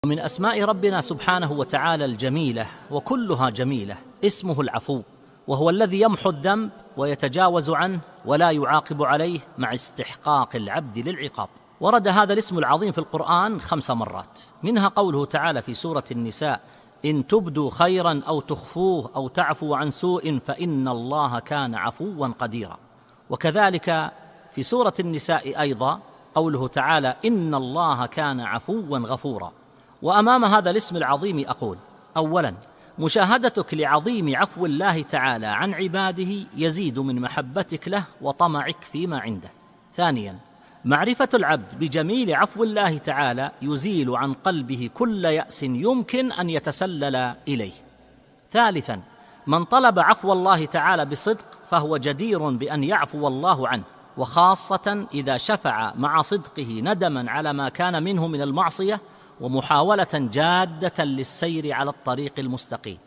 ومن أسماء ربنا سبحانه وتعالى الجميلة، وكلها جميلة، اسمه العفو، وهو الذي يمحو الذنب ويتجاوز عنه ولا يعاقب عليه مع استحقاق العبد للعقاب. ورد هذا الاسم العظيم في القرآن 5 مرات، منها قوله تعالى في سورة النساء: إن تبدوا خيرا أو تخفوه أو تعفوا عن سوء فإن الله كان عفوا قديرا. وكذلك في سورة النساء أيضا قوله تعالى: إن الله كان عفوا غفورا. وأمام هذا الاسم العظيم أقول: أولا، مشاهدتك لعظيم عفو الله تعالى عن عباده يزيد من محبتك له وطمعك فيما عنده. ثانيا، معرفة العبد بجميل عفو الله تعالى يزيل عن قلبه كل يأس يمكن أن يتسلل إليه. ثالثا، من طلب عفو الله تعالى بصدق فهو جدير بأن يعفو الله عنه، وخاصة إذا شفع مع صدقه ندما على ما كان منه من المعصية ومحاولة جادة للسير على الطريق المستقيم.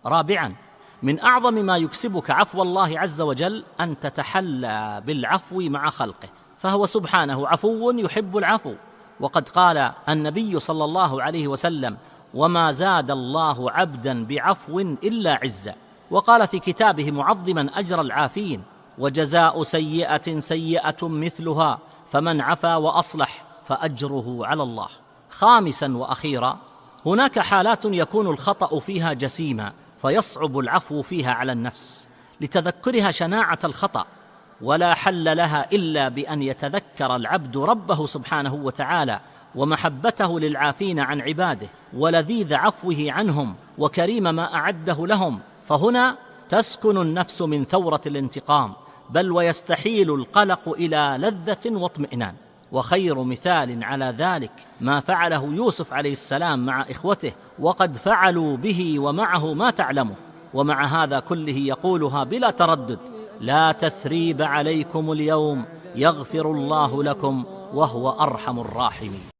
رابعا، من أعظم ما يكسبك عفو الله عز وجل أن تتحلى بالعفو مع خلقه، فهو سبحانه عفو يحب العفو، وقد قال النبي صلى الله عليه وسلم: وما زاد الله عبدا بعفو إلا عزا. وقال في كتابه معظما أجر العافين: وجزاء سيئة سيئة مثلها فمن عفا وأصلح فأجره على الله. خامسا وأخيرا، هناك حالات يكون الخطأ فيها جسيما فيصعب العفو فيها على النفس لتذكرها شناعة الخطأ، ولا حل لها إلا بأن يتذكر العبد ربه سبحانه وتعالى ومحبته للعافين عن عباده ولذيذ عفوه عنهم وكريم ما أعده لهم، فهنا تسكن النفس من ثورة الانتقام، بل ويستحيل القلق إلى لذة واطمئنان. وخير مثال على ذلك ما فعله يوسف عليه السلام مع إخوته، وقد فعلوا به ومعه ما تعلمه، ومع هذا كله يقولها بلا تردد: لا تثريب عليكم اليوم يغفر الله لكم وهو أرحم الراحمين.